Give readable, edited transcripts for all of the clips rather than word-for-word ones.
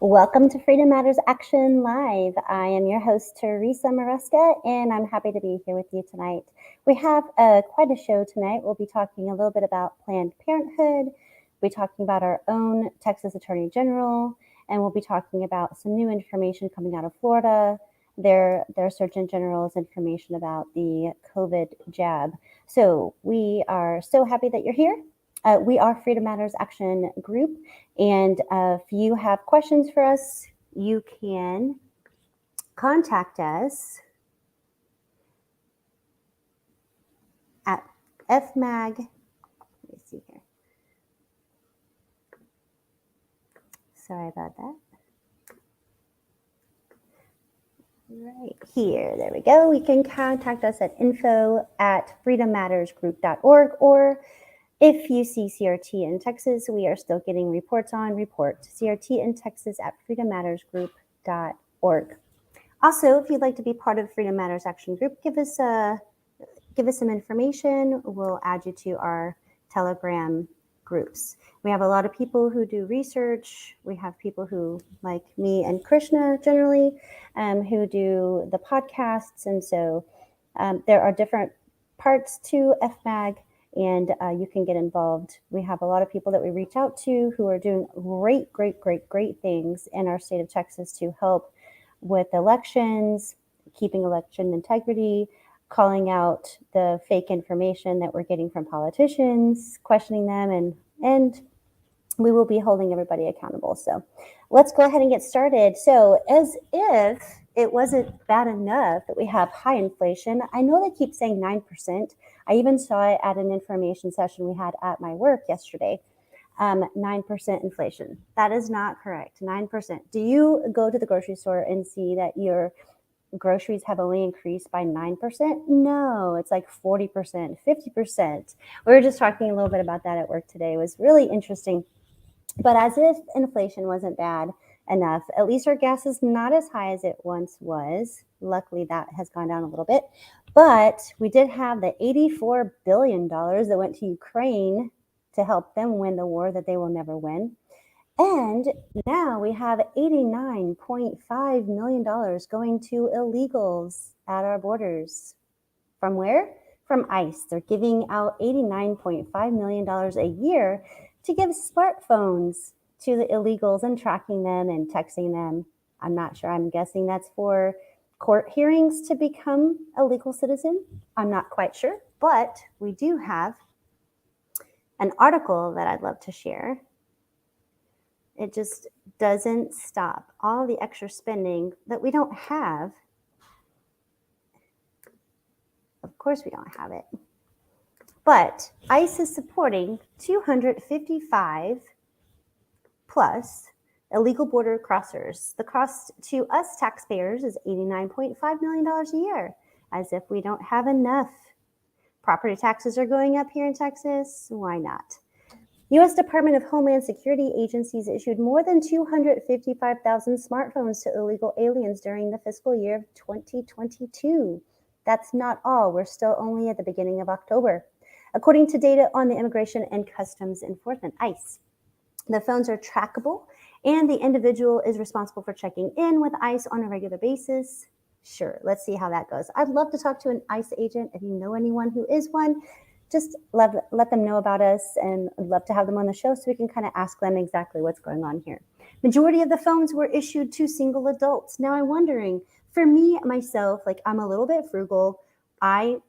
Welcome to Freedom Matters Action Live. I am your host, Teresa Maresca, and I'm happy to be here with you tonight. We have quite a show tonight. We'll be talking a little bit about Planned Parenthood. We'll be talking about our own Texas Attorney General, and we'll be talking about some new information coming out of Florida, their Surgeon General's information about the COVID jab. So we are so happy that you're here. We are Freedom Matters Action Group, and if you have questions for us, you can contact us at FMAG. Let me see here. Sorry about that. Right here, there we go. You can contact us at info@freedommattersgroup.org, or if you see CRT in Texas, we are still getting reports on report CRT in Texas at freedommattersgroup.org. Also, if you'd like to be part of Freedom Matters Action Group, give us some information. We'll add you to our Telegram groups. We have a lot of people who do research. We have people who, like me and Krishna generally, who do the podcasts. And so there are different parts to FMAG, and you can get involved. We have a lot of people that we reach out to who are doing great things in our state of Texas to help with elections, keeping election integrity, calling out the fake information that we're getting from politicians, questioning them, and we will be holding everybody accountable. So let's go ahead and get started. So as if it wasn't bad enough that we have high inflation, I know they keep saying 9%. I even saw it at an information session we had at my work yesterday. 9% inflation. That is not correct. 9%. Do you go to the grocery store and see that your groceries have only increased by 9%? No, it's like 40%, 50%. We were just talking a little bit about that at work today. It was really interesting. But as if inflation wasn't bad enough, at least our gas is not as high as it once was. Luckily, that has gone down a little bit. But we did have the $84 billion that went to Ukraine to help them win the war that they will never win. And now we have $89.5 million going to illegals at our borders. From where? From ICE. They're giving out $89.5 million a year to give smartphones to the illegals and tracking them and texting them. I'm not sure. I'm guessing that's for court hearings to become a legal citizen. I'm not quite sure, but we do have an article that I'd love to share. It just doesn't stop. All the extra spending that we don't have. Of course we don't have it. But ICE is supporting 255 plus illegal border crossers. The cost to us taxpayers is $89.5 million a year, as if we don't have enough. Property taxes are going up here in Texas. Why not? U.S. Department of Homeland Security agencies issued more than 255,000 smartphones to illegal aliens during the fiscal year of 2022. That's not all. We're still only at the beginning of October. According to data on the Immigration and Customs Enforcement, ICE, the phones are trackable, and the individual is responsible for checking in with ICE on a regular basis. Sure, let's see how that goes. I'd love to talk to an ICE agent. If you know anyone who is one, just let them know about us, and I'd love to have them on the show so we can kind of ask them exactly what's going on here. Majority of the phones were issued to single adults. Now I'm wondering, for me, myself, like I'm a little bit frugal. I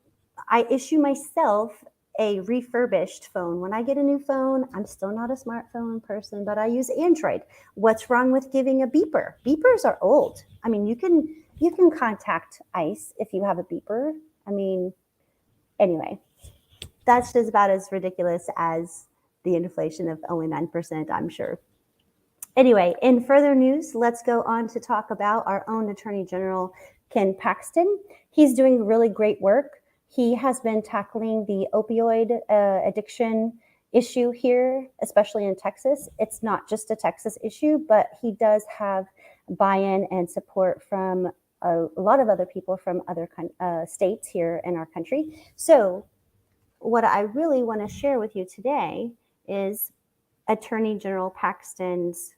issue myself a refurbished phone. When I get a new phone, I'm still not a smartphone person, but I use Android. What's wrong with giving a beeper? Beepers are old. I mean, you can contact ICE if you have a beeper. I mean, anyway. That's just about as ridiculous as the inflation of only 9%, I'm sure. Anyway, in further news, let's go on to talk about our own Attorney General, Ken Paxton. He's doing really great work. He has been tackling the opioid addiction issue here, especially in Texas. It's not just a Texas issue, but he does have buy-in and support from a lot of other people from other states here in our country. So what I really want to share with you today is Attorney General Paxton's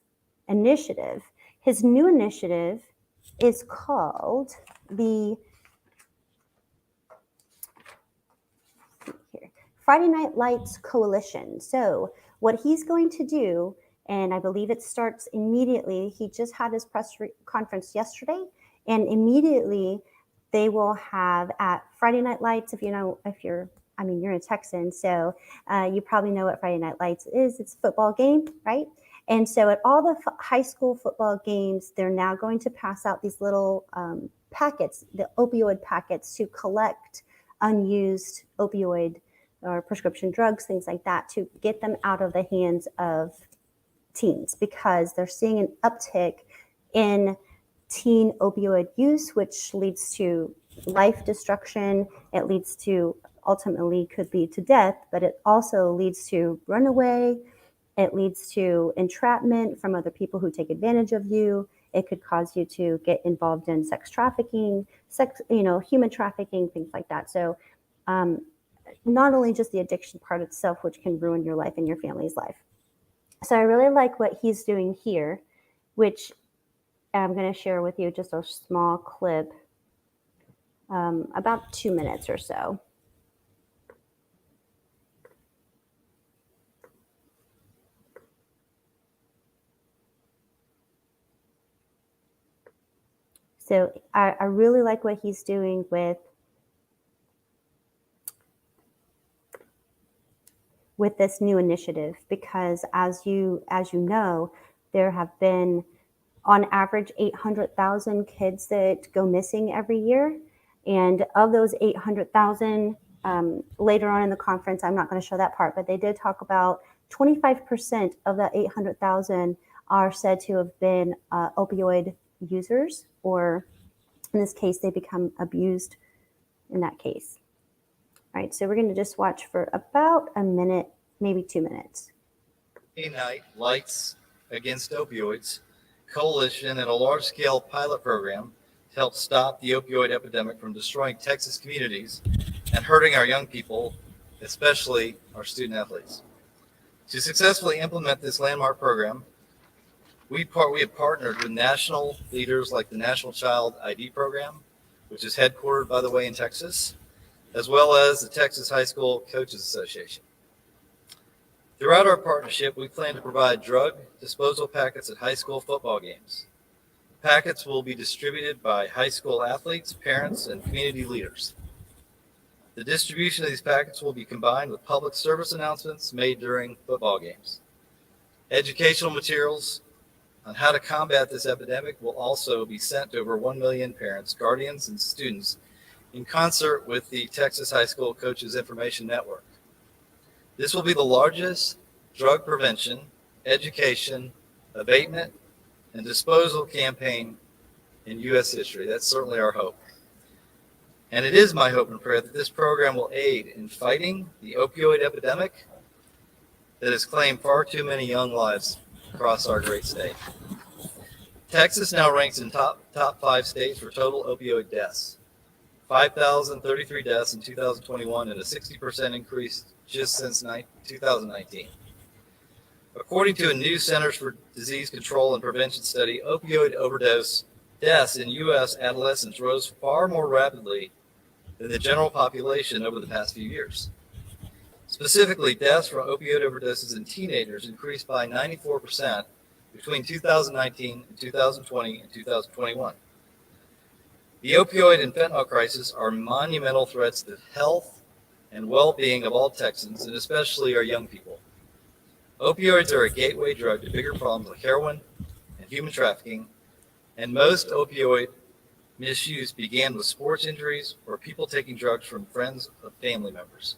initiative. His new initiative is called the Friday Night Lights Coalition. So what he's going to do, and I believe it starts immediately, he just had his press conference yesterday, and immediately they will have at Friday Night Lights, you're a Texan, so you probably know what Friday Night Lights is. It's a football game, right? And so at all the high school football games, they're now going to pass out these little packets, the opioid packets, to collect unused opioid or prescription drugs, things like that, to get them out of the hands of teens, because they're seeing an uptick in teen opioid use, which leads to life destruction. It leads to, ultimately could lead to death, but it also leads to runaway. It leads to entrapment from other people who take advantage of you. It could cause you to get involved in sex trafficking, human trafficking, things like that. So not only just the addiction part itself, which can ruin your life and your family's life. So I really like what he's doing here, which I'm going to share with you just a small clip, about 2 minutes or so. So I really like what he's doing with this new initiative, because as you know, there have been on average 800,000 kids that go missing every year. And of those 800,000, later on in the conference, I'm not going to show that part, but they did talk about 25% of that 800,000 are said to have been opioid users, or in this case, they become abused in that case. All right, so we're going to just watch for about a minute, maybe 2 minutes. Night Lights Against Opioids Coalition and a large-scale pilot program to help stop the opioid epidemic from destroying Texas communities and hurting our young people, especially our student athletes. To successfully implement this landmark program, we have partnered with national leaders like the National Child ID Program, which is headquartered, by the way, in Texas, as well as the Texas High School Coaches Association. Throughout our partnership, we plan to provide drug disposal packets at high school football games. Packets will be distributed by high school athletes, parents, and community leaders. The distribution of these packets will be combined with public service announcements made during football games. Educational materials on how to combat this epidemic will also be sent to over 1 million parents, guardians, and students in concert with the Texas High School Coaches Information Network. This will be the largest drug prevention, education, abatement, and disposal campaign in U.S. history. That's certainly our hope. And it is my hope and prayer that this program will aid in fighting the opioid epidemic that has claimed far too many young lives across our great state. Texas now ranks in top 5 states for total opioid deaths. 5,033 deaths in 2021 and a 60% increase just since 2019. According to a new Centers for Disease Control and Prevention study, opioid overdose deaths in U.S. adolescents rose far more rapidly than the general population over the past few years. Specifically, deaths from opioid overdoses in teenagers increased by 94% between 2019 and 2020 and 2021. The opioid and fentanyl crisis are monumental threats to health and well-being of all Texans, and especially our young people. Opioids are a gateway drug to bigger problems like heroin and human trafficking, and most opioid misuse began with sports injuries or people taking drugs from friends of family members.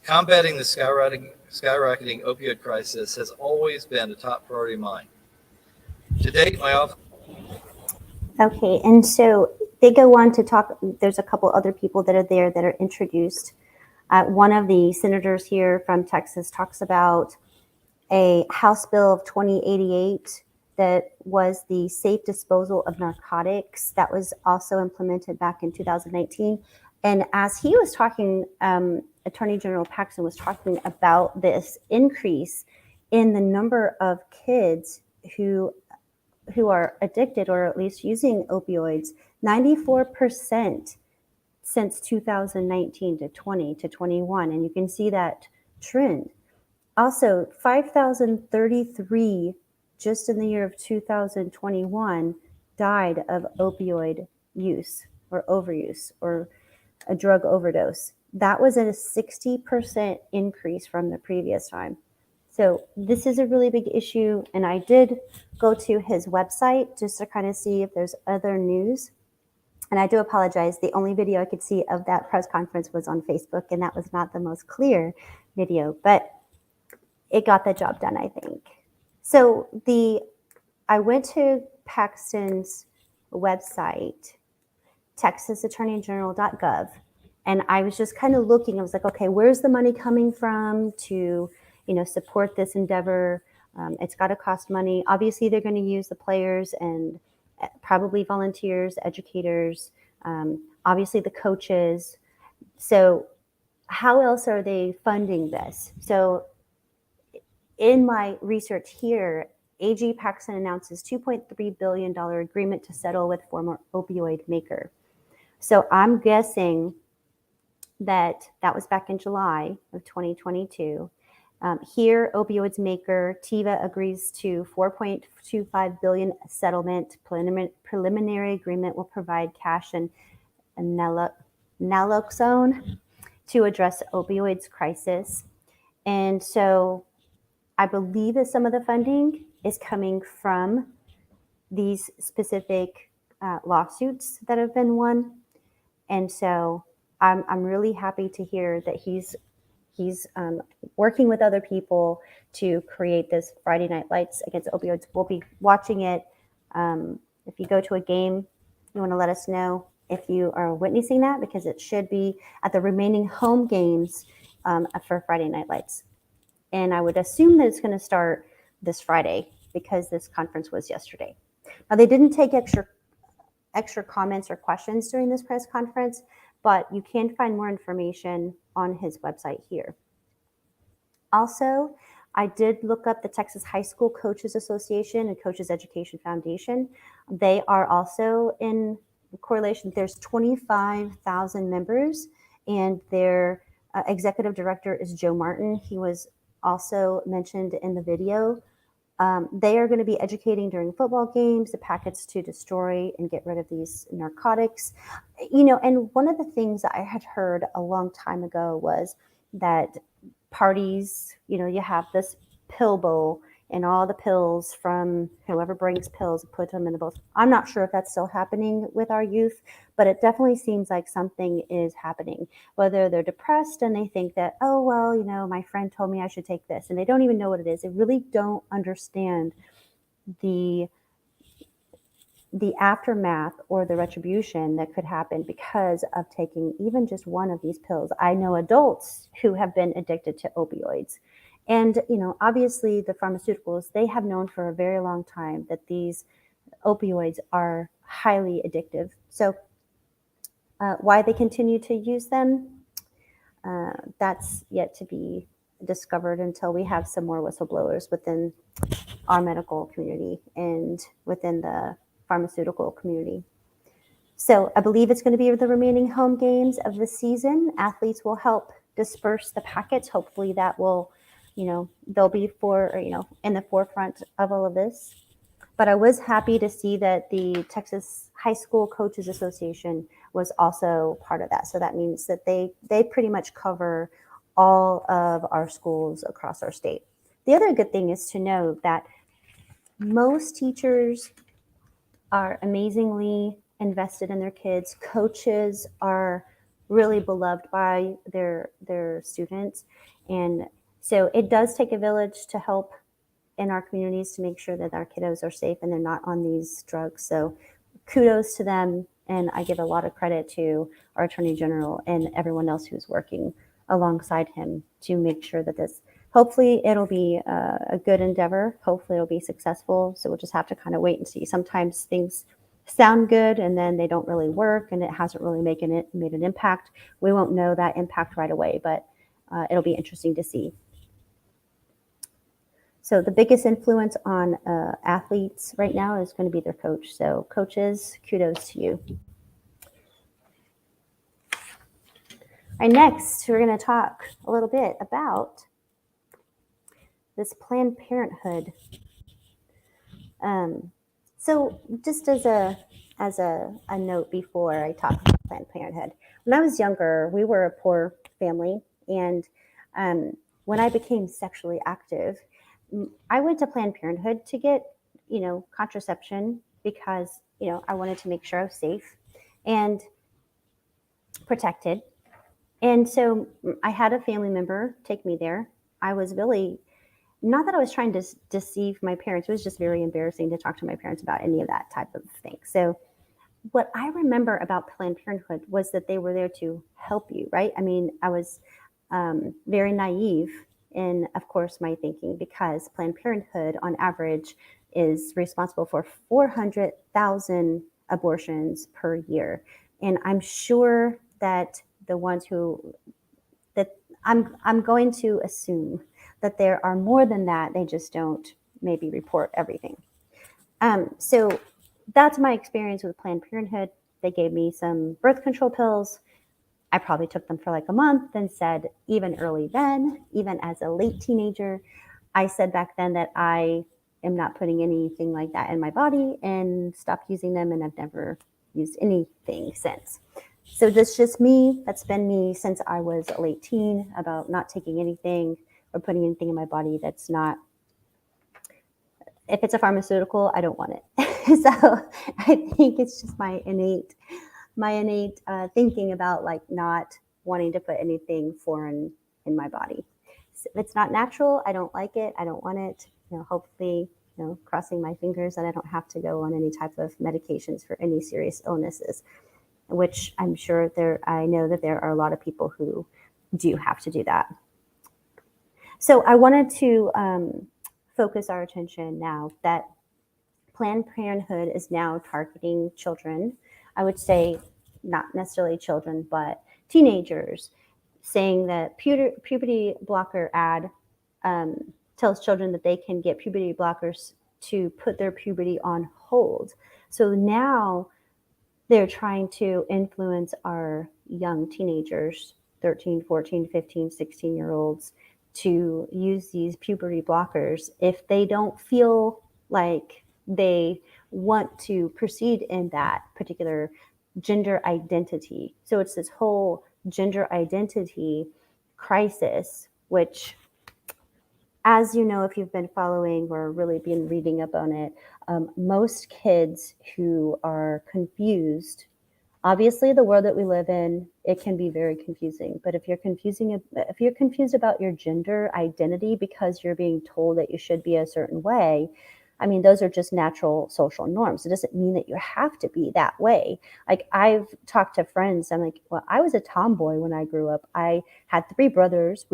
Combating the skyrocketing opioid crisis has always been a top priority of mine. To date, my office... Okay, and so they go on to talk, there's a couple other people that are there that are introduced. One of the senators here from Texas talks about a House Bill of 2088 that was the safe disposal of narcotics that was also implemented back in 2019. And as he was talking, Attorney General Paxton was talking about this increase in the number of kids who who are addicted or at least using opioids, 94% since 2019 to 20 to 21. And you can see that trend. Also, 5,033 just in the year of 2021 died of opioid use or overuse or a drug overdose. That was at a 60% increase from the previous time. So this is a really big issue. And I did go to his website just to kind of see if there's other news. And I do apologize. The only video I could see of that press conference was on Facebook, and that was not the most clear video, but it got the job done, I think. So I went to Paxton's website, texasattorneygeneral.gov, and I was just kind of looking. I was like, okay, where's the money coming from to, support this endeavor? It's got to cost money. Obviously, they're going to use the players and probably volunteers, educators, obviously the coaches. So how else are they funding this? So in my research here, AG Paxton announces $2.3 billion agreement to settle with former opioid maker. So I'm guessing that was back in July of 2022. Here, opioids maker Teva agrees to $4.25 billion settlement. Preliminary agreement will provide cash and naloxone to address opioids crisis. And so I believe that some of the funding is coming from these specific lawsuits that have been won. And so I'm really happy to hear that he's working with other people to create this Friday Night Lights Against Opioids. We'll be watching it. If you go to a game, you want to let us know if you are witnessing that, because it should be at the remaining home games for Friday Night Lights. And I would assume that it's going to start this Friday because this conference was yesterday. Now, they didn't take extra comments or questions during this press conference, but you can find more information on his website here. Also, I did look up the Texas High School Coaches Association and Coaches Education Foundation. They are also in correlation. There's 25,000 members, and their executive director is Joe Martin. He was also mentioned in the video. They are going to be educating during football games the packets to destroy and get rid of these narcotics. And one of the things that I had heard a long time ago was that parties, you have this pill bowl and all the pills from whoever brings pills, put them in the bowls. I'm not sure if that's still happening with our youth, but it definitely seems like something is happening, whether they're depressed and they think that, oh, well, my friend told me I should take this, and they don't even know what it is. They really don't understand the aftermath or the retribution that could happen because of taking even just one of these pills. I know adults who have been addicted to opioids. And, obviously the pharmaceuticals, they have known for a very long time that these opioids are highly addictive. So why they continue to use them, that's yet to be discovered until we have some more whistleblowers within our medical community and within the pharmaceutical community. So I believe it's going to be the remaining home games of the season. Athletes will help disperse the packets. Hopefully that will, they'll be in the forefront of all of this. But I was happy to see that the Texas High School Coaches Association was also part of that. So that means that they pretty much cover all of our schools across our state. The other good thing is to know that most teachers are amazingly invested in their kids. Coaches are really beloved by their students. And so it does take a village to help in our communities to make sure that our kiddos are safe and they're not on these drugs. So kudos to them. And I give a lot of credit to our Attorney General and everyone else who's working alongside him to make sure that this, hopefully it'll be a good endeavor. Hopefully it'll be successful. So we'll just have to kind of wait and see. Sometimes things sound good and then they don't really work and it hasn't really made an impact. We won't know that impact right away, but it'll be interesting to see. So the biggest influence on athletes right now is going to be their coach. So coaches, kudos to you. All right, next, we're going to talk a little bit about this Planned Parenthood. So just as a note before I talk about Planned Parenthood, when I was younger, we were a poor family, and when I became sexually active, I went to Planned Parenthood to get, contraception because, I wanted to make sure I was safe and protected. And so I had a family member take me there. I was really, not that I was trying to deceive my parents. It was just very embarrassing to talk to my parents about any of that type of thing. So what I remember about Planned Parenthood was that they were there to help you, right? I mean, I was very naive in, of course, my thinking, because Planned Parenthood on average is responsible for 400,000 abortions per year. And I'm sure that the ones that I'm going to assume that there are more than that. They just don't maybe report everything. So that's my experience with Planned Parenthood. They gave me some birth control pills. I probably took them for like a month and said, even early then, even as a late teenager, I said back then that I am not putting anything like that in my body and stopped using them. And I've never used anything since. So that's just me. That's been me since I was a late teen, about not taking anything or putting anything in my body that's not, if it's a pharmaceutical, I don't want it. So I think it's just my innate thinking about like not wanting to put anything foreign in my body. So if it's not natural, I don't like it. I don't want it. Hopefully, crossing my fingers that I don't have to go on any type of medications for any serious illnesses, which I'm sure I know that there are a lot of people who do have to do that. So I wanted to focus our attention now that Planned Parenthood is now targeting children. I would say not necessarily children, but teenagers, saying that puberty blocker ad tells children that they can get puberty blockers to put their puberty on hold. So now they're trying to influence our young teenagers, 13, 14, 15, 16-year-olds, to use these puberty blockers if they don't feel like they want to proceed in that particular gender identity. So it's this whole gender identity crisis, which, as you know, if you've been following or really been reading up on it, most kids who are confused, obviously the world that we live in, it can be very confusing. But if you're confused about your gender identity because you're being told that you should be a certain way, I mean, those are just natural social norms. It doesn't mean that you have to be that way. Like, I've talked to friends, I'm like, well, I was a tomboy when I grew up. I had 3 brothers.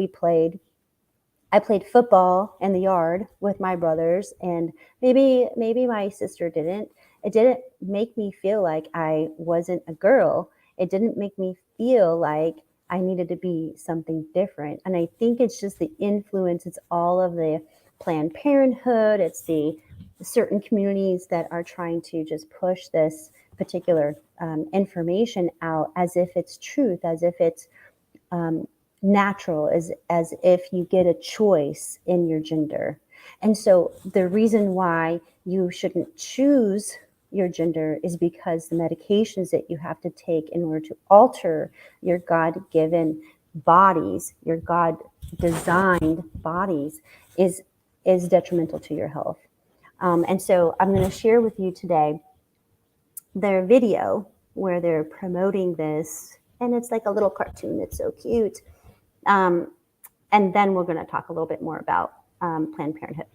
I played football in the yard with my brothers, and maybe my sister didn't. It didn't make me feel like I wasn't a girl. It didn't make me feel like I needed to be something different. And I think it's just the influence. It's all of the Planned Parenthood. It's the certain communities that are trying to just push this particular information out as if it's truth, as if it's natural, as if you get a choice in your gender. And so the reason why you shouldn't choose your gender is because the medications that you have to take in order to alter your God-given bodies, your God-designed bodies, is detrimental to your health. And so I'm going to share with you today their video where they're promoting this, and it's like a little cartoon. It's so cute. And then we're going to talk a little bit more about Planned Parenthood.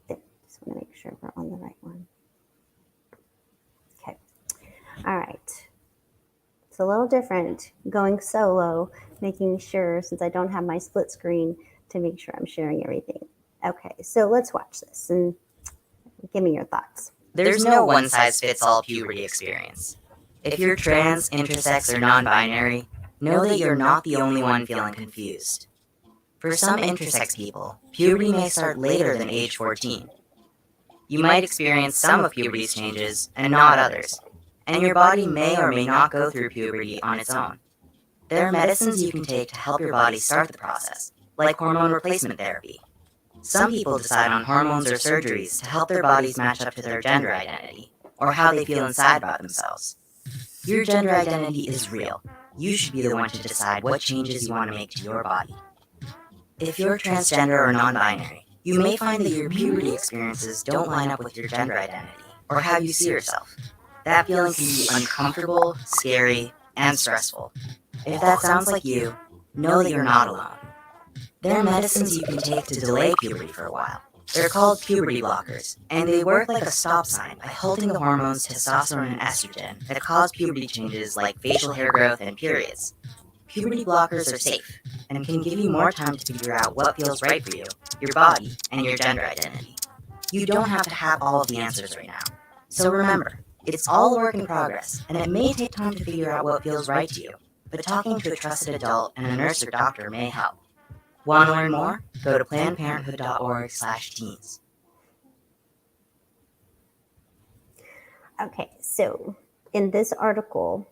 Okay. Just want to make sure we're on the right one. Okay. All right. It's a little different going solo, making sure, since I don't have my split screen, to make sure I'm sharing everything. Okay, so let's watch this and give me your thoughts. There's no one-size-fits-all puberty experience. If you're trans, intersex, or non-binary, know that you're not the only one feeling confused. For some intersex people, puberty may start later than age 14. You might experience some of puberty's changes and not others, and your body may or may not go through puberty on its own. There are medicines you can take to help your body start the process, like hormone replacement therapy. Some people decide on hormones or surgeries to help their bodies match up to their gender identity, or how they feel inside about themselves. Your gender identity is real. You should be the one to decide what changes you want to make to your body. If you're transgender or non-binary, you may find that your puberty experiences don't line up with your gender identity, or how you see yourself. That feeling can be uncomfortable, scary, and stressful. If that sounds like you, know that you're not alone. There are medicines you can take to delay puberty for a while. They're called puberty blockers, and they work like a stop sign by halting the hormones testosterone and estrogen that cause puberty changes like facial hair growth and periods. Puberty blockers are safe and can give you more time to figure out what feels right for you, your body, and your gender identity. You don't have to have all of the answers right now. So remember, it's all a work in progress, and it may take time to figure out what feels right to you, but talking to a trusted adult and a nurse or doctor may help. Want to learn more? Go to plannedparenthood.org/teens. Okay, so in this article,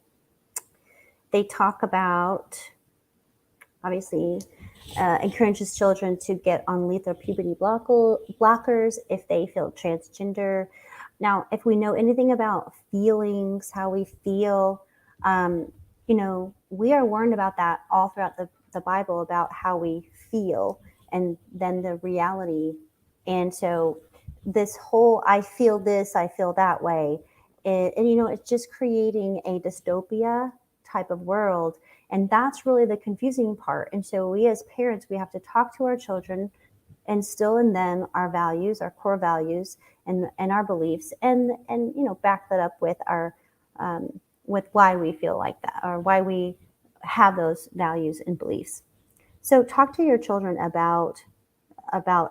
they talk about, obviously, encourages children to get on lethal puberty blockers if they feel transgender. Now, if we know anything about feelings, how we feel, we are warned about that all throughout the Bible, about how we feel and then the reality. And so this whole I feel this, I feel that way, and it's just creating a dystopia type of world. And that's really the confusing part. And so we as parents, we have to talk to our children, instill in them our values, our core values, and our beliefs, and back that up with our with why we feel like that, or why we have those values and beliefs. So talk to your children about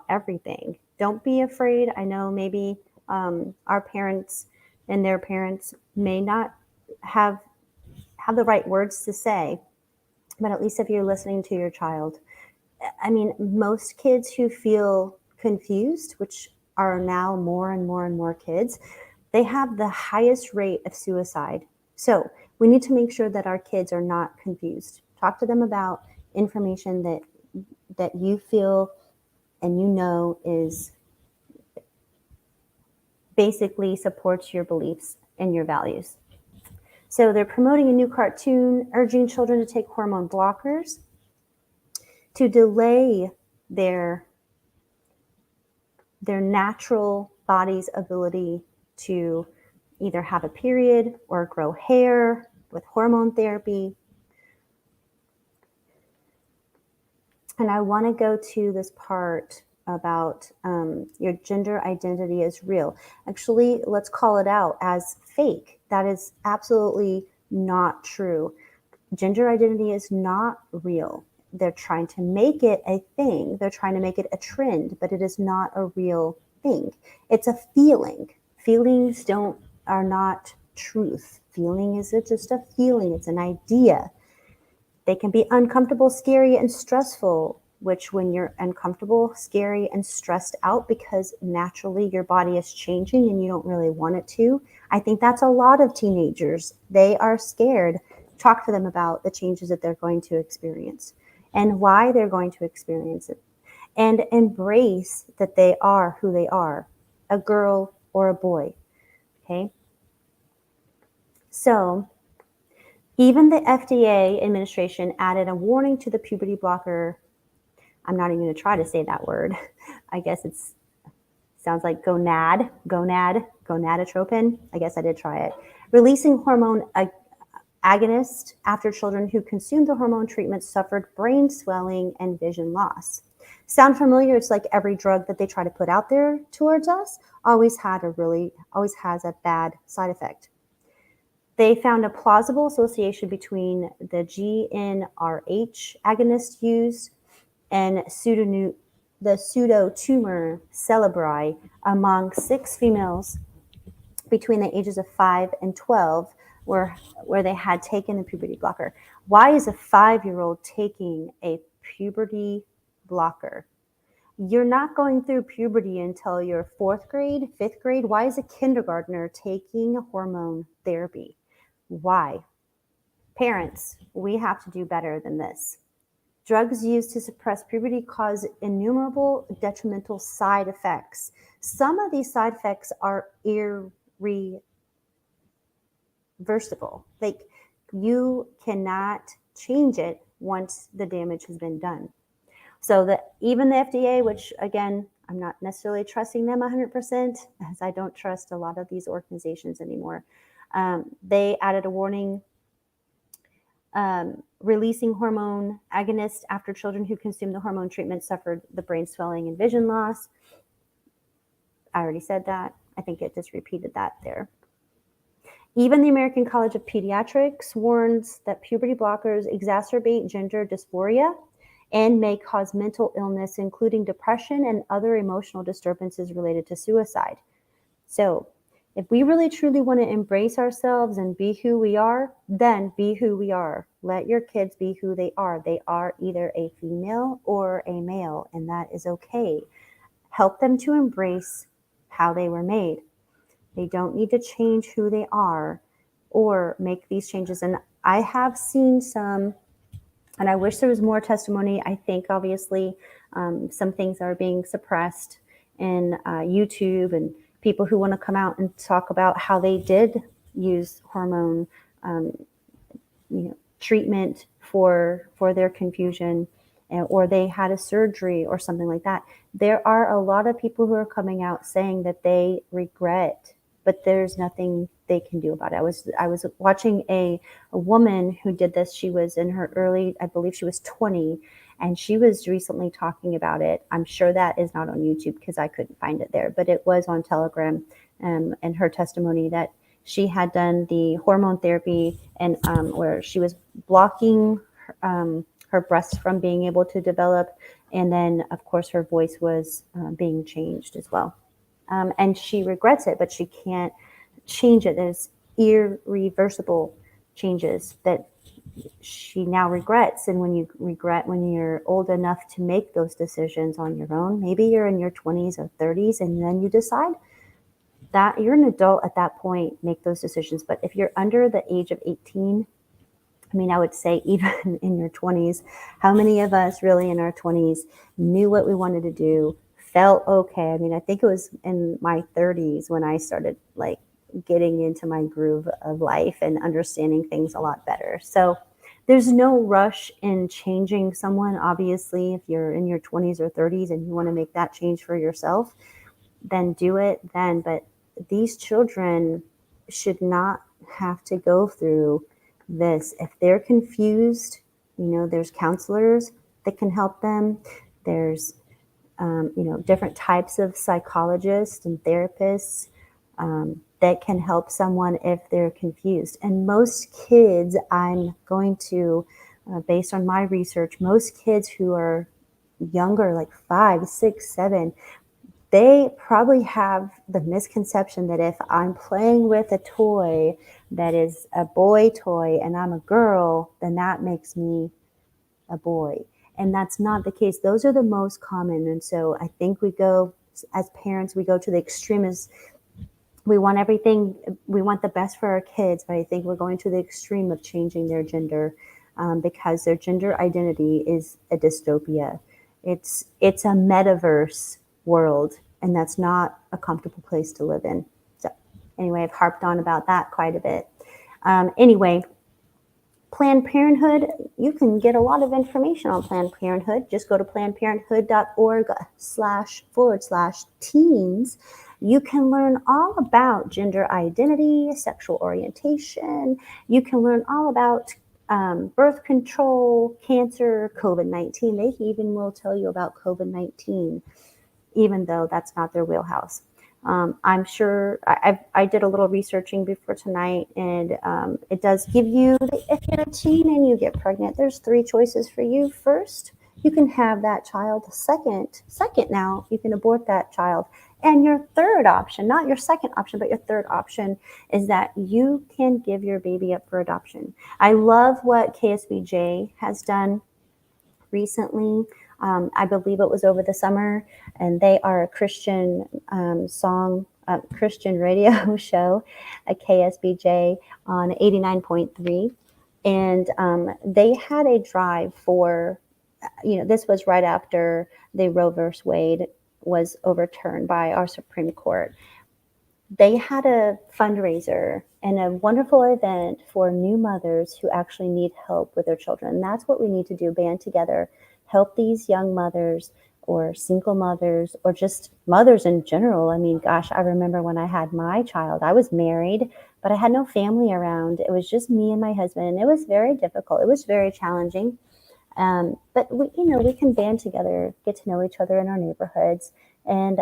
everything. Don't be afraid. I know maybe our parents and their parents may not have the right words to say, but at least if you're listening to your child, I mean, most kids who feel confused, which are now more and more and more kids, they have the highest rate of suicide. So we need to make sure that our kids are not confused. Talk to them about information that you feel and is basically supports your beliefs and your values. So they're promoting a new cartoon urging children to take hormone blockers to delay their natural body's ability to either have a period or grow hair with hormone therapy. And I want to go to this part about your gender identity is real. Actually, let's call it out as fake. That is absolutely not true. Gender identity is not real. They're trying to make it a thing. They're trying to make it a trend, but it is not a real thing. It's a feeling. Feelings are not truth. Feeling is just a feeling. It's an idea. They can be uncomfortable, scary, and stressful, which when you're uncomfortable, scary, and stressed out because naturally your body is changing and you don't really want it to. I think that's a lot of teenagers. They are scared. Talk to them about the changes that they're going to experience and why they're going to experience it. And embrace that they are who they are, a girl or a boy. Okay? So even the FDA administration added a warning to the puberty blocker. I'm not even going to try to say that word. I guess sounds like gonadotropin. I guess I did try it. Releasing hormone agonist after children who consumed the hormone treatment suffered brain swelling and vision loss. Sound familiar? It's like every drug that they try to put out there towards us always has a bad side effect. They found a plausible association between the GnRH agonist used and the pseudotumor cerebri among 6 females between the ages of 5 and 12 where they had taken the puberty blocker. Why is a 5-year-old taking a puberty blocker? You're not going through puberty until you're 4th grade, 5th grade. Why is a kindergartner taking hormone therapy? Why? Parents, we have to do better than this. Drugs used to suppress puberty cause innumerable detrimental side effects. Some of these side effects are irreversible. Like, you cannot change it once the damage has been done. So that even the FDA, which again, I'm not necessarily trusting them 100%, as I don't trust a lot of these organizations anymore. They added a warning, releasing hormone agonists after children who consumed the hormone treatment suffered the brain swelling and vision loss. I already said that. I think it just repeated that there. Even the American College of Pediatrics warns that puberty blockers exacerbate gender dysphoria and may cause mental illness, including depression and other emotional disturbances related to suicide. So if we really truly want to embrace ourselves and be who we are, then be who we are. Let your kids be who they are. They are either a female or a male, and that is okay. Help them to embrace how they were made. They don't need to change who they are or make these changes. And I have seen some, and I wish there was more testimony. I think obviously some things are being suppressed in YouTube, and people who want to come out and talk about how they did use hormone treatment for their confusion, or they had a surgery or something like that. There are a lot of people who are coming out saying that they regret, but there's nothing they can do about it. I was watching a woman who did this. She was in her early, I believe she was 20, and she was recently talking about it. I'm sure that is not on YouTube because I couldn't find it there, but it was on Telegram, and her testimony that she had done the hormone therapy, and where she was blocking her breasts from being able to develop, and then of course her voice was being changed as well. And she regrets it, but she can't change it. There's irreversible changes that she now regrets. And when you regret, when you're old enough to make those decisions on your own, maybe you're in your 20s or 30s, and then you decide that you're an adult at that point, make those decisions. But if you're under the age of 18, I mean, I would say even in your 20s, how many of us really in our 20s knew what we wanted to do, felt okay? I mean, I think it was in my 30s when I started like getting into my groove of life and understanding things a lot better. So there's no rush in changing someone. Obviously, if you're in your 20s or 30s and you want to make that change for yourself, then do it then. But these children should not have to go through this. If they're confused, there's counselors that can help them. There's different types of psychologists and therapists that can help someone if they're confused. And most kids, I'm going to, based on my research, most kids who are younger, like 5, 6, 7, they probably have the misconception that if I'm playing with a toy that is a boy toy and I'm a girl, then that makes me a boy. And that's not the case. Those are the most common. And so I think as parents, we go to the extremists. We want everything, we want the best for our kids, but I think we're going to the extreme of changing their gender because their gender identity is a dystopia. It's a metaverse world, and that's not a comfortable place to live in. So anyway, I've harped on about that quite a bit. Anyway, Planned Parenthood, you can get a lot of information on Planned Parenthood. Just go to plannedparenthood.org/teens. You can learn all about gender identity, sexual orientation. You can learn all about birth control, cancer, COVID-19. They even will tell you about COVID-19, even though that's not their wheelhouse. I'm sure I did a little researching before tonight, and it does give you, if you're a teen and you get pregnant, there's 3 choices for you. First, you can have that child. Second now, you can abort that child. And your third option, not your second option, but your third option is that you can give your baby up for adoption. I love what KSBJ has done recently. I believe it was over the summer, and they are a Christian Christian radio show, a KSBJ on 89.3. And they had a drive for, this was right after the Roe versus Wade was overturned by our Supreme Court. They had a fundraiser and a wonderful event for new mothers who actually need help with their children. And that's what we need to do, band together, help these young mothers or single mothers or just mothers in general. I mean, gosh, I remember when I had my child, I was married, but I had no family around. It was just me and my husband, and it was very difficult. It was very challenging. But we can band together, get to know each other in our neighborhoods, and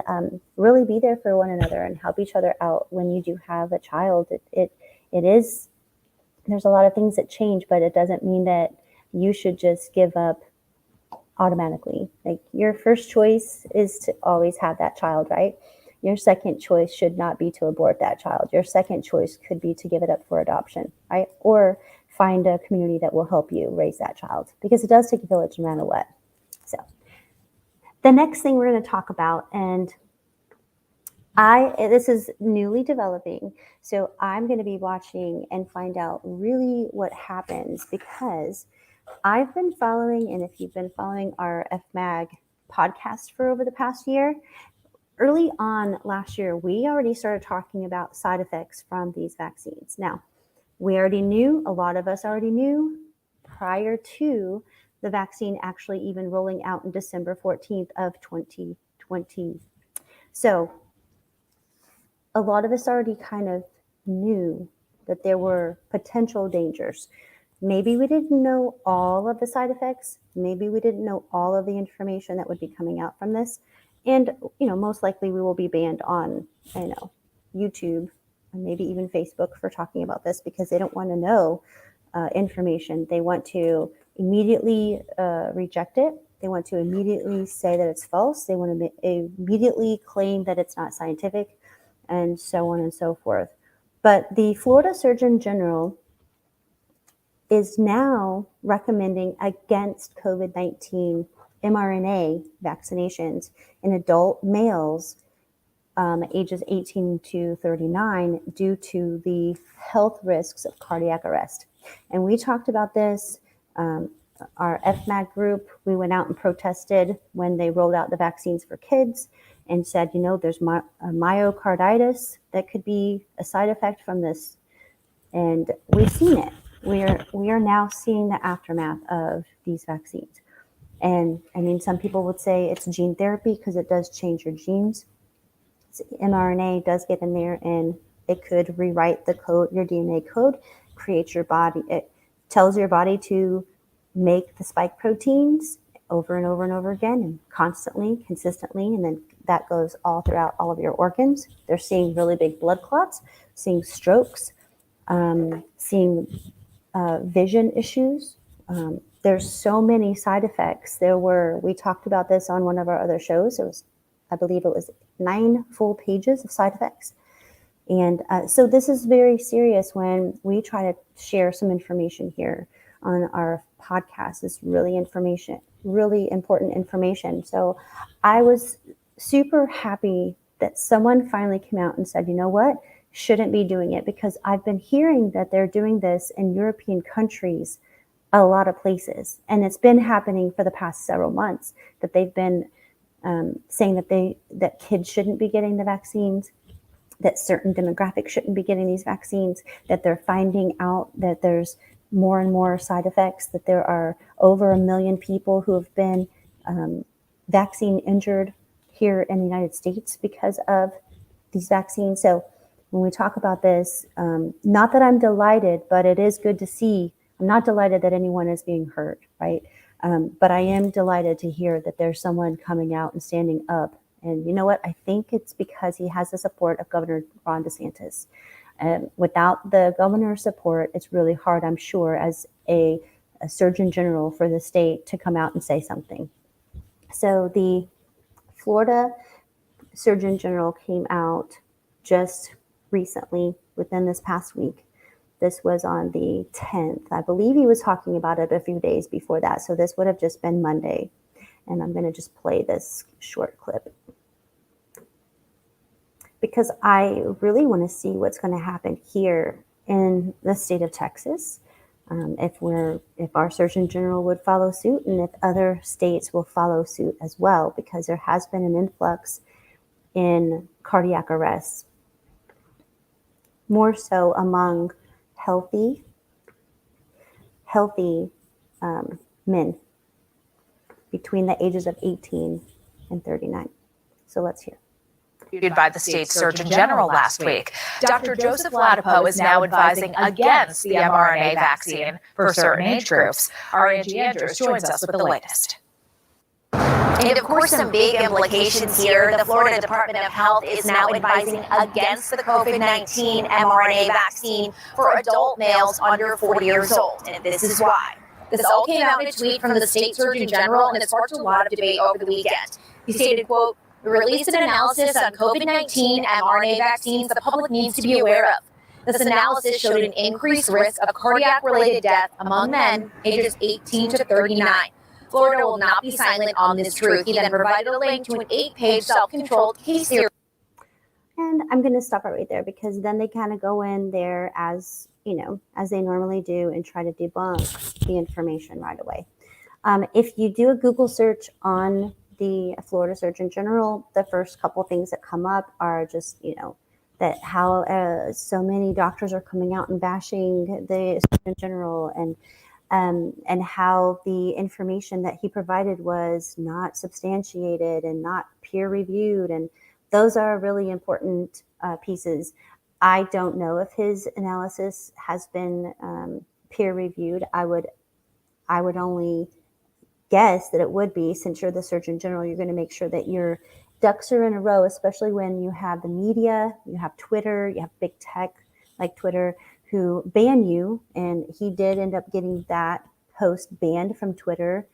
really be there for one another and help each other out when you do have a child. It is, there's a lot of things that change, but it doesn't mean that you should just give up automatically. Like, your first choice is to always have that child, right? Your second choice should not be to abort that child. Your second choice could be to give it up for adoption, right? Or find a community that will help you raise that child, because it does take a village no matter what. So the next thing we're going to talk about, and this is newly developing, so I'm going to be watching and find out really what happens, because I've been following, and if you've been following our FMAG podcast for over the past year, early on last year, we already started talking about side effects from these vaccines. Now, we already knew, a lot of us already knew prior to the vaccine actually even rolling out in December 14th of 2020. So a lot of us already kind of knew that there were potential dangers. Maybe we didn't know all of the side effects. Maybe we didn't know all of the information that would be coming out from this. And, most likely we will be banned on, YouTube and maybe even Facebook for talking about this, because they don't want to know information. They want to immediately reject it. They want to immediately say that it's false. They want to immediately claim that it's not scientific, and so on and so forth. But the Florida Surgeon General is now recommending against COVID-19 mRNA vaccinations in adult males ages 18 to 39 due to the health risks of cardiac arrest. And we talked about this, our FMAG group, we went out and protested when they rolled out the vaccines for kids and said, there's myocarditis that could be a side effect from this. And we've seen it. We are now seeing the aftermath of these vaccines. And I mean, some people would say it's gene therapy because it does change your genes. mRNA does get in there, and it could rewrite the code, your DNA code, create your body. It tells your body to make the spike proteins over and over and over again, and constantly, consistently, and then that goes all throughout all of your organs. They're seeing really big blood clots, seeing strokes, seeing vision issues. There's so many side effects. We talked about this on one of our other shows. I believe it was 9 full pages of side effects. And so this is very serious when we try to share some information here on our podcast. It's really important information. So I was super happy that someone finally came out and said, you know what, shouldn't be doing it, because I've been hearing that they're doing this in European countries, a lot of places. And it's been happening for the past several months, that they've been saying that kids shouldn't be getting the vaccines, that certain demographics shouldn't be getting these vaccines, that they're finding out that there's more and more side effects, that there are over 1 million people who have been vaccine injured here in the United States because of these vaccines. So when we talk about this, not that I'm delighted, but it is good to see. I'm not delighted that anyone is being hurt, right? But I am delighted to hear that there's someone coming out and standing up And you know what? I think it's because he has the support of Governor Ron DeSantis. Without the governor's support, it's really hard, I'm sure, as a Surgeon General for the state to come out and say something. So the Florida Surgeon General came out just recently, within this past week. This was on the 10th. I believe he was talking about it a few days before that. So this would have just been Monday. And I'm going to just play this short clip because I really want to see what's going to happen here in the state of Texas. If our Surgeon General would follow suit, and if other states will follow suit as well, because there has been an influx in cardiac arrests, more so among healthy men between the ages of 18 and 39. So let's hear. By the state's Surgeon General last week. Dr. Joseph Ladapo is now advising against the mRNA vaccine for certain age groups. Our Angie Andrews joins us with the latest. And of course, some big implications here. The Florida Department of Health is now advising against the COVID-19 mRNA vaccine for adult males under 40 years old. And this is why. This all came out in a tweet from the state Surgeon General, and it sparked a lot of debate over the weekend. He stated, quote, "We released an analysis on COVID-19 mRNA vaccines the public needs to be aware of. This analysis showed an increased risk of cardiac-related death among men ages 18 to 39. Florida will not be silent on this truth." He then provided a link to an 8-page self-controlled case series. And I'm going to stop it right there, because then they kind of go in there as they normally do and try to debunk the information right away. If you do a Google search on the Florida Surgeon General, the first couple things that come up are just, that how so many doctors are coming out and bashing the Surgeon General, and how the information that he provided was not substantiated and not peer reviewed. And those are really important pieces. I don't know if his analysis has been peer reviewed. I would only guess that it would be, since you're the Surgeon General. You're going to make sure that your ducks are in a row, especially when you have the media, you have Twitter, you have big tech like Twitter, who ban you. And he did end up getting that post banned from Twitter.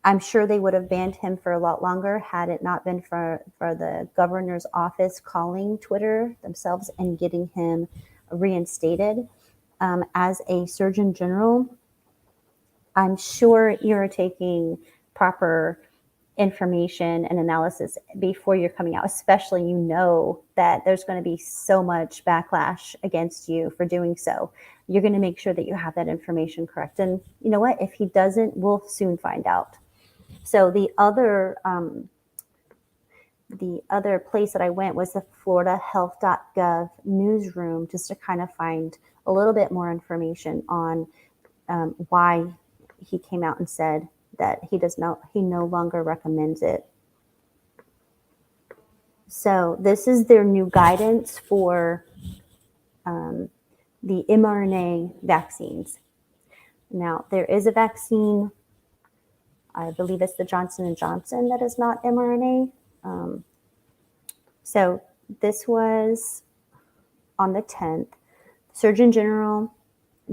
I'm sure they would have banned him for a lot longer had it not been for the governor's office calling Twitter themselves and getting him reinstated as a Surgeon General. I'm sure you're taking proper information and analysis before you're coming out, especially that there's going to be so much backlash against you for doing so. You're going to make sure that you have that information correct. And you know what? If he doesn't, we'll soon find out. So the other place that I went was the floridahealth.gov newsroom, just to kind of find a little bit more information on why he came out and said that he no longer recommends it. So this is their new guidance for the mRNA vaccines. Now, there is a vaccine, I believe it's the Johnson & Johnson, that is not mRNA. So this was on the 10th. Surgeon General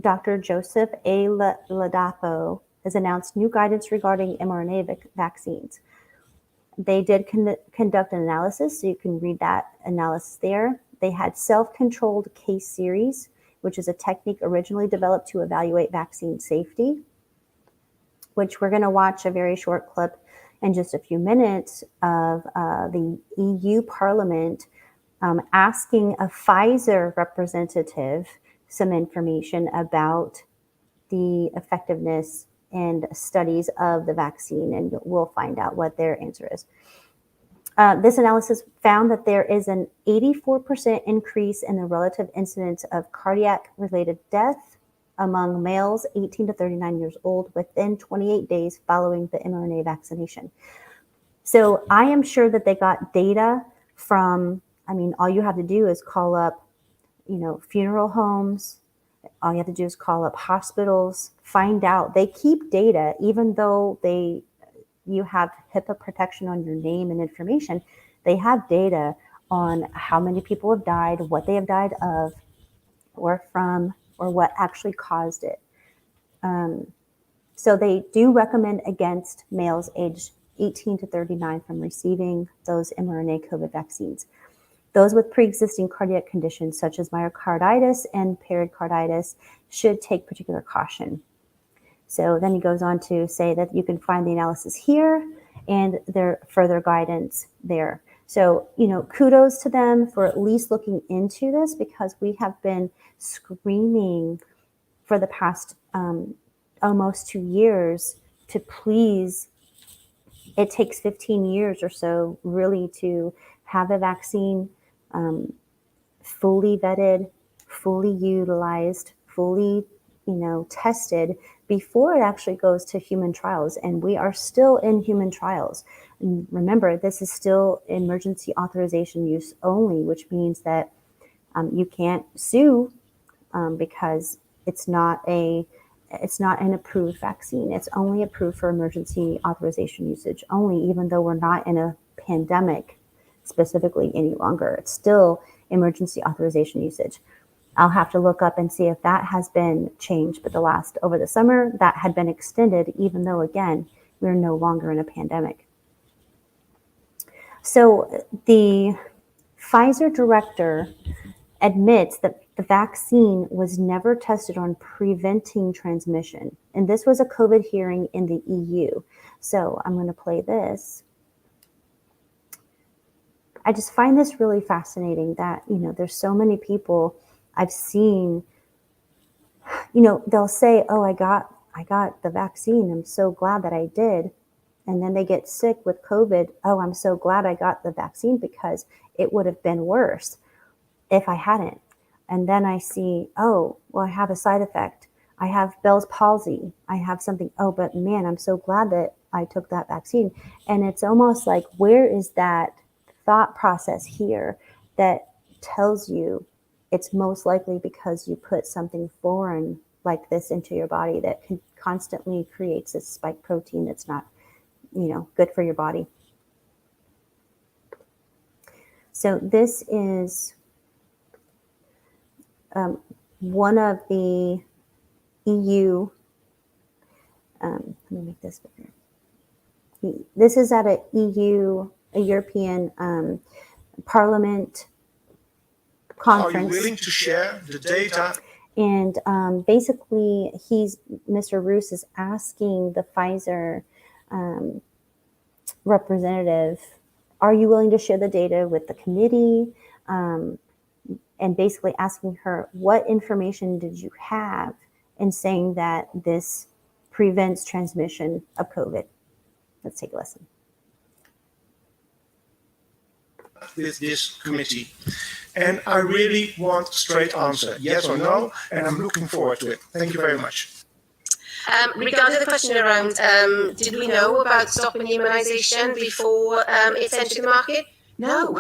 Dr. Joseph A. Ladapo has announced new guidance regarding mRNA vaccines. They did conduct an analysis, so you can read that analysis there. They had self-controlled case series, which is a technique originally developed to evaluate vaccine safety, which we're going to watch a very short clip in just a few minutes of the EU Parliament asking a Pfizer representative some information about the effectiveness and studies of the vaccine, and we'll find out what their answer is. This analysis found that there is an 84% increase in the relative incidence of cardiac-related death among males 18 to 39 years old within 28 days following the mRNA vaccination. So I am sure that they got data from, all you have to do is call up, funeral homes. All you have to do is call up hospitals, find out. They keep data, even though they, you have HIPAA protection on your name and information, they have data on how many people have died, what they have died of, or from, or what actually caused it. So they do recommend against males aged 18 to 39 from receiving those mRNA COVID vaccines. Those with pre-existing cardiac conditions such as myocarditis and pericarditis should take particular caution. So then he goes on to say that you can find the analysis here and their further guidance there. So, kudos to them for at least looking into this, because we have been screaming for the past almost 2 years to please. It takes 15 years or so really to have a vaccine fully vetted, fully utilized, fully, tested before it actually goes to human trials. And we are still in human trials. And remember, this is still emergency authorization use only, which means that you can't sue because it's not an approved vaccine. It's only approved for emergency authorization usage only, even though we're not in a pandemic specifically any longer. It's still emergency authorization usage. I'll have to look up and see if that has been changed, but over the summer, that had been extended, even though, again, we're no longer in a pandemic. So the Pfizer director admits that the vaccine was never tested on preventing transmission. And this was a COVID hearing in the EU. So I'm going to play this. I just find this really fascinating that, there's so many people I've seen, they'll say, oh, I got the vaccine. I'm so glad that I did. And then they get sick with COVID. Oh, I'm so glad I got the vaccine because it would have been worse if I hadn't. And then I see, oh, well, I have a side effect. I have Bell's palsy. I have something. Oh, but man, I'm so glad that I took that vaccine. And it's almost like, where is that thought process here that tells you it's most likely because you put something foreign like this into your body that constantly creates this spike protein that's not, good for your body. So this is one of the EU, let me make this bigger. This is at a European Parliament conference. Are you willing to share the data? And basically, Mr. Roos is asking the Pfizer representative, are you willing to share the data with the committee? And basically asking her, what information did you have in saying that this prevents transmission of COVID? Let's take a listen. With this committee, and I really want a straight answer, yes or no, and I'm looking forward to it. Thank you very much. Regarding the question around, did we know about stopping immunization before it's entered the market? No.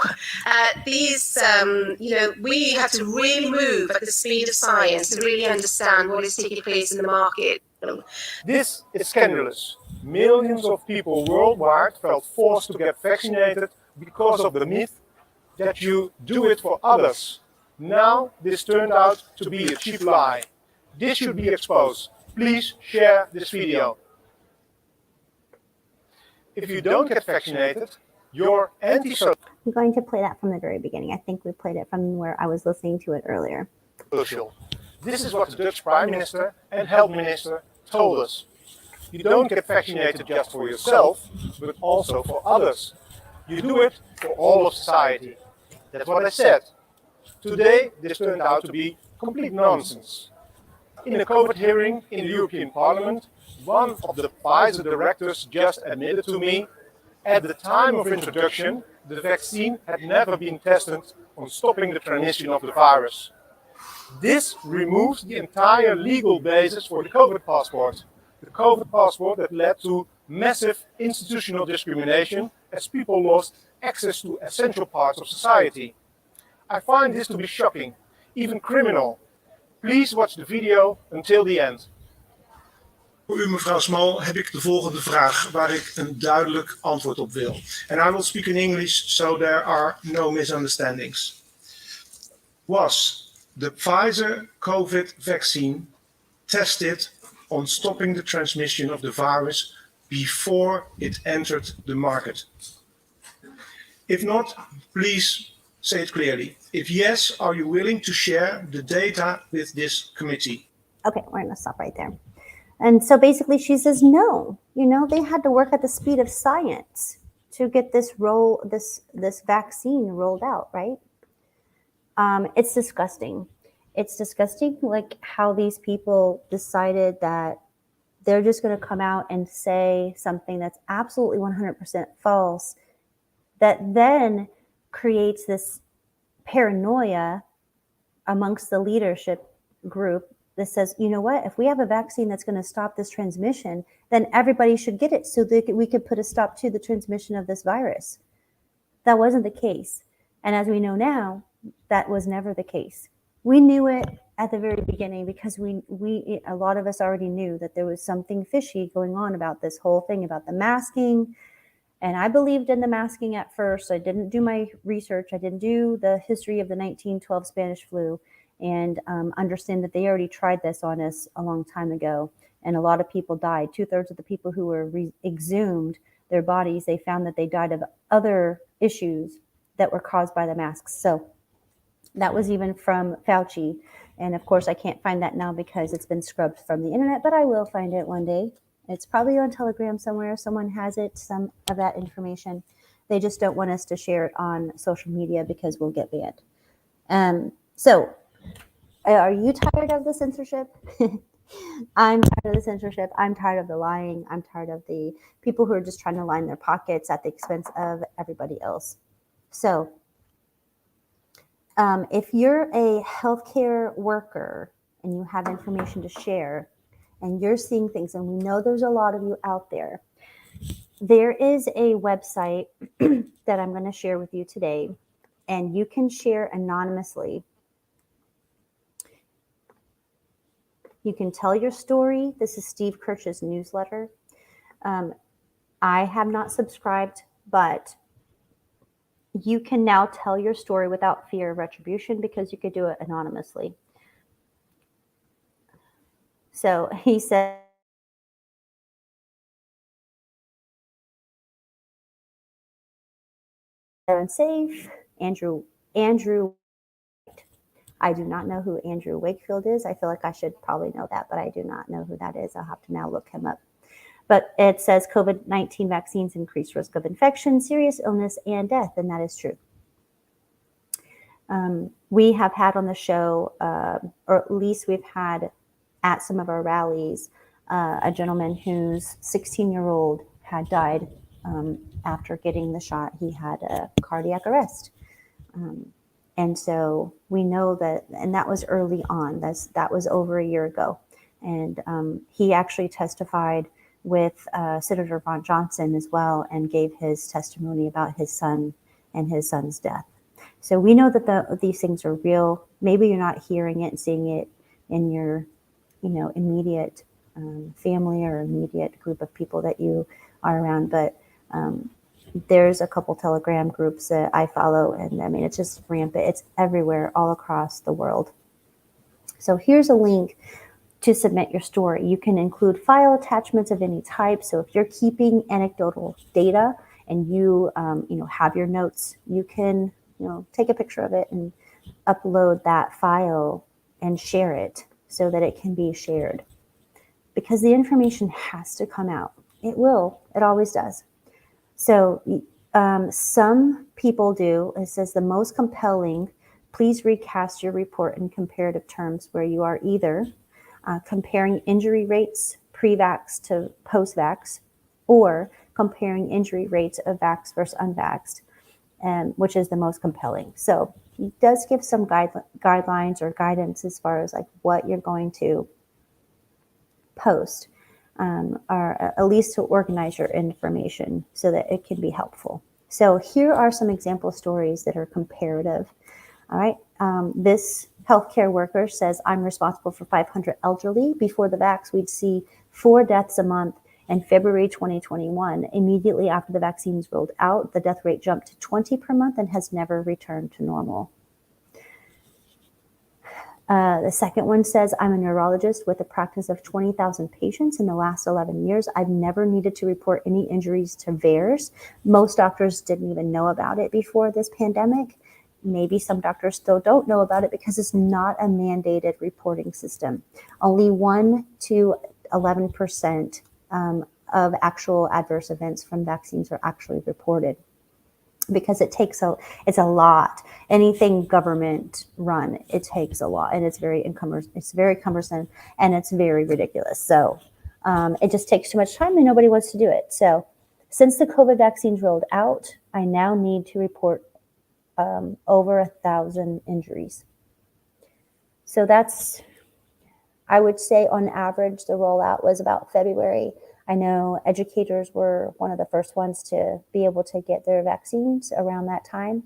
We have to really move at the speed of science to really understand what is taking place in the market. This is scandalous. Millions of people worldwide felt forced to get vaccinated because of the myth that you do it for others. Now this turned out to be a cheap lie. This should be exposed. Please share this video. If you don't get vaccinated, you're anti-social. I'm going to play that from the very beginning. I think we played it from where I was listening to it earlier. This is what the Dutch Prime Minister and Health Minister told us. You don't get vaccinated just for yourself, but also for others. You do it for all of society. That's what I said. Today, this turned out to be complete nonsense. In a COVID hearing in the European Parliament, one of the Pfizer directors just admitted to me, at the time of introduction, the vaccine had never been tested on stopping the transmission of the virus. This removes the entire legal basis for the COVID passport. The COVID passport that led to massive institutional discrimination as people lost access to essential parts of society. I find this to be shocking, even criminal. Please watch the video until the end. Voor u, mevrouw Small, heb ik de volgende vraag waar ik een duidelijk antwoord op wil. And I will speak in English so there are no misunderstandings. Was the Pfizer COVID vaccine tested on stopping the transmission of the virus before it entered the market? If not, please say it clearly. If yes, are you willing to share the data with this committee? Okay, we're going to stop right there. And so basically she says, no, they had to work at the speed of science to get this vaccine rolled out, right? It's disgusting. It's disgusting, like how these people decided that they're just going to come out and say something that's absolutely 100% false, that then creates this paranoia amongst the leadership group that says, you know what, if we have a vaccine that's going to stop this transmission, then everybody should get it so that we could put a stop to the transmission of this virus. That wasn't the case. And as we know now, that was never the case. We knew it at the very beginning because a lot of us already knew that there was something fishy going on about this whole thing, about the masking. And I believed in the masking at first. I didn't do my research. I didn't do the history of the 1912 Spanish flu and understand that they already tried this on us a long time ago. And a lot of people died. 2/3 of the people who were exhumed their bodies, they found that they died of other issues that were caused by the masks. So that was even from Fauci. And of course, I can't find that now because it's been scrubbed from the internet, but I will find it one day. It's probably on Telegram somewhere. Someone has it, some of that information. They just don't want us to share it on social media because we'll get banned. So are you tired of the censorship? I'm tired of the censorship. I'm tired of the lying. I'm tired of the people who are just trying to line their pockets at the expense of everybody else. So if you're a healthcare worker and you have information to share and you're seeing things, and we know there's a lot of you out there, there is a website that I'm going to share with you today, and you can share anonymously. You can tell your story. This is Steve Kirsch's newsletter. I have not subscribed, but you can now tell your story without fear of retribution because you could do it anonymously. So he said, safe, Andrew. I do not know who Andrew Wakefield is. I feel like I should probably know that, but I do not know who that is. I'll have to now look him up. But it says COVID-19 vaccines increase risk of infection, serious illness, and death, and that is true. We have had on the show, or at least we've had at some of our rallies, a gentleman whose 16-year-old had died after getting the shot. He had a cardiac arrest. And so we know that, and that was early on. That was over a year ago. And he actually testified with Senator Ron Johnson as well and gave his testimony about his son and his son's death. So we know that these things are real. Maybe you're not hearing it and seeing it in your, immediate family or immediate group of people that you are around, but there's a couple Telegram groups that I follow, and I mean, it's just rampant. It's everywhere, all across the world. So here's a link to submit your story. You can include file attachments of any type. So if you're keeping anecdotal data and you, have your notes, you can, take a picture of it and upload that file and share it so that it can be shared. Because the information has to come out. It will. It always does. So some people do. It says the most compelling, please recast your report in comparative terms where you are either comparing injury rates pre-vax to post-vax or comparing injury rates of vax versus unvaxxed, which is the most compelling. So it does give some guidelines or guidance as far as like what you're going to post. Or at least to organize your information so that it can be helpful. So here are some example stories that are comparative. All right. This healthcare worker says, I'm responsible for 500 elderly. Before the vax, we'd see 4 deaths a month. In February 2021, immediately after the vaccines rolled out, the death rate jumped to 20 per month and has never returned to normal. The second one says, I'm a neurologist with a practice of 20,000 patients in the last 11 years. I've never needed to report any injuries to VAERS. Most doctors didn't even know about it before this pandemic. Maybe some doctors still don't know about it because it's not a mandated reporting system. Only 1 to 11% of actual adverse events from vaccines are actually reported, because it's a lot. Anything government run, it takes a lot, and it's very cumbersome, and it's very ridiculous. So it just takes too much time, and nobody wants to do it. So since the COVID vaccines rolled out, I now need to report over 1,000 injuries. So that's, I would say on average, the rollout was about February. I know educators were one of the first ones to be able to get their vaccines around that time.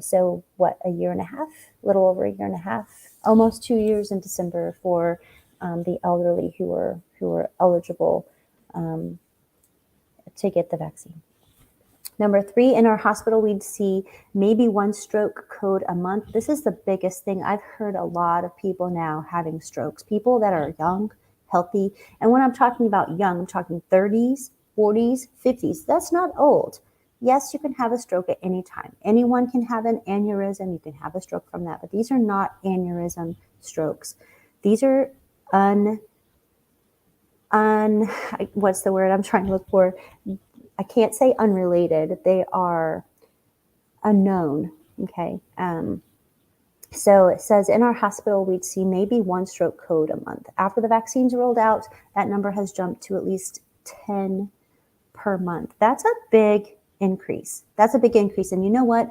So what, a year and a half, little over a year and a half, almost 2 years in December for the elderly who were eligible to get the vaccine. Number 3, in our hospital, we'd see maybe 1 stroke code a month. This is the biggest thing. I've heard a lot of people now having strokes, people that are young, healthy. And when I'm talking about young, I'm talking 30s, 40s, 50s. That's not old. Yes, you can have a stroke at any time. Anyone can have an aneurysm. You can have a stroke from that, but these are not aneurysm strokes. These are what's the word I'm trying to look for? I can't say unrelated. They are unknown. Okay. So it says in our hospital, we'd see maybe 1 stroke code a month. After the vaccines rolled out, that number has jumped to at least 10 per month. That's a big increase. And you know what?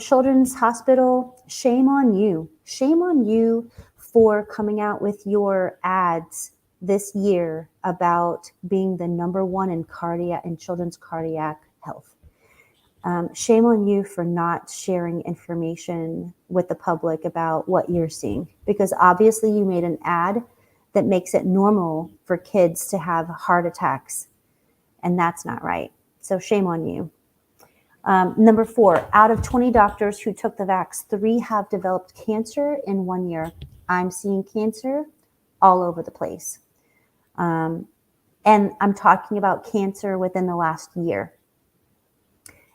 Children's Hospital, shame on you. Shame on you for coming out with your ads this year about being the #1 in children's cardiac health. Shame on you for not sharing information with the public about what you're seeing, because obviously you made an ad that makes it normal for kids to have heart attacks, and that's not right. So shame on you. Number 4, out of 20 doctors who took the vax, 3 have developed cancer in 1 year. I'm seeing cancer all over the place. And I'm talking about cancer within the last year.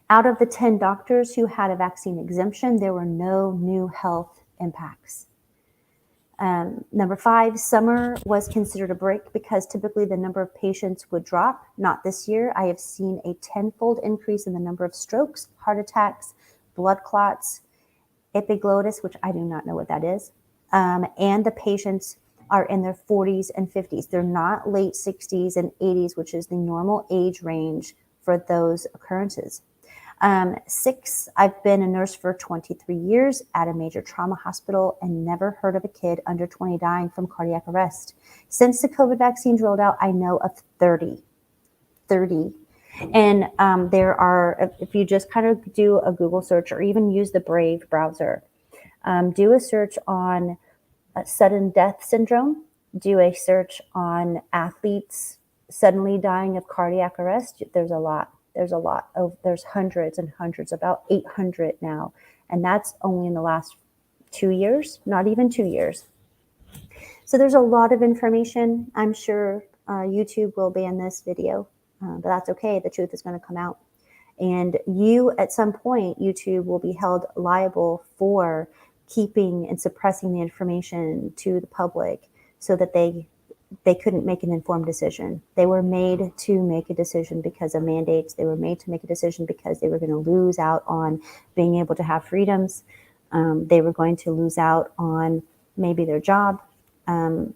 Out of the 10 doctors who had a vaccine exemption, there were no new health impacts. Number 5, summer was considered a break because typically the number of patients would drop. Not this year. I have seen a 10-fold increase in the number of strokes, heart attacks, blood clots, epiglottis, which I do not know what that is, and the patients are in their 40s and 50s. They're not late 60s and 80s, which is the normal age range for those occurrences. 6, I've been a nurse for 23 years at a major trauma hospital and never heard of a kid under 20 dying from cardiac arrest. Since the COVID vaccines rolled out, I know of 30. And there are, if you just kind of do a Google search or even use the Brave browser, do a search on sudden death syndrome, do a search on athletes suddenly dying of cardiac arrest. There's hundreds and hundreds, about 800 now. And that's only in the last 2 years, not even 2 years. So there's a lot of information. I'm sure YouTube will ban this video, but that's okay. The truth is going to come out. And you, at some point, YouTube will be held liable for keeping and suppressing the information to the public so that they couldn't make an informed decision. They were made to make a decision because of mandates. They were made to make a decision because they were going to lose out on being able to have freedoms. They were going to lose out on maybe their job.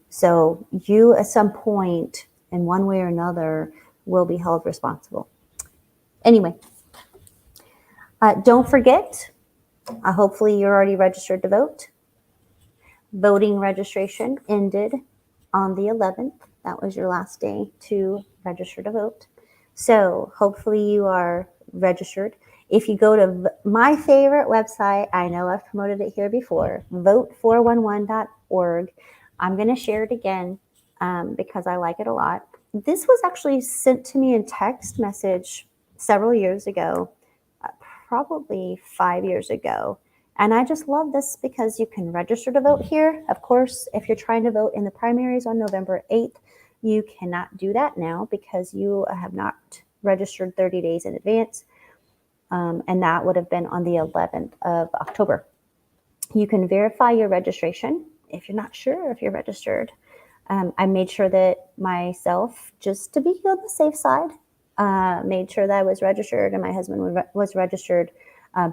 So you, at some point, in one way or another, will be held responsible. Anyway, don't forget, hopefully you're already registered to vote. Voting registration ended on the 11th. That was your last day to register to vote. So hopefully you are registered. If you go to my favorite website, I know I've promoted it here before, vote411.org. I'm going to share it again because I like it a lot. This was actually sent to me in text message several years ago, probably 5 years ago. And I just love this because you can register to vote here. Of course, if you're trying to vote in the primaries on November 8th, you cannot do that now because you have not registered 30 days in advance. And that would have been on the 11th of October. You can verify your registration if you're not sure if you're registered. I made sure that myself, just to be on the safe side, made sure that I was registered, and my husband was registered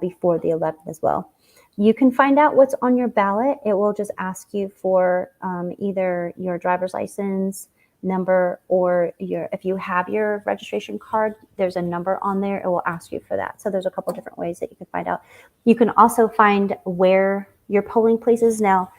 before the 11th as well. You can find out what's on your ballot. It will just ask you for either your driver's license number or if you have your registration card, there's a number on there. It will ask you for that. So there's a couple different ways that you can find out. You can also find where your polling place is. Now,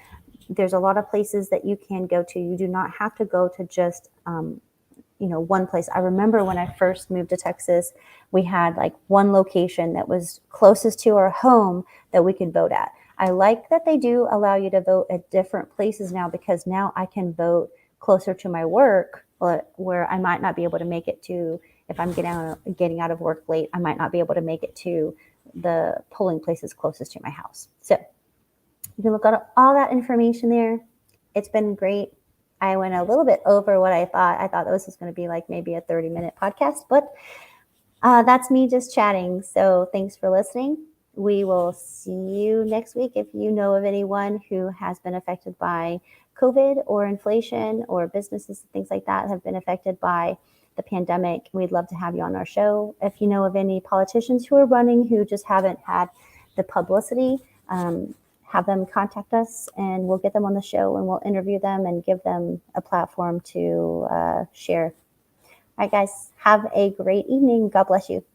there's a lot of places that you can go to. You do not have to go to just one place. I remember when I first moved to Texas, we had like one location that was closest to our home that we could vote at. I like that they do allow you to vote at different places now, because now I can vote closer to my work, but where I might not be able to make it to, if I'm getting out of work late, I might not be able to make it to the polling places closest to my house. So you can look at all that information there. It's been great. I went a little bit over what I thought. I thought this was going to be like maybe a 30-minute podcast, but that's me just chatting. So thanks for listening. We will see you next week. If you know of anyone who has been affected by COVID or inflation, or businesses and things like that have been affected by the pandemic, we'd love to have you on our show. If you know of any politicians who are running who just haven't had the publicity, have them contact us and we'll get them on the show and we'll interview them and give them a platform to share. All right, guys, have a great evening. God bless you.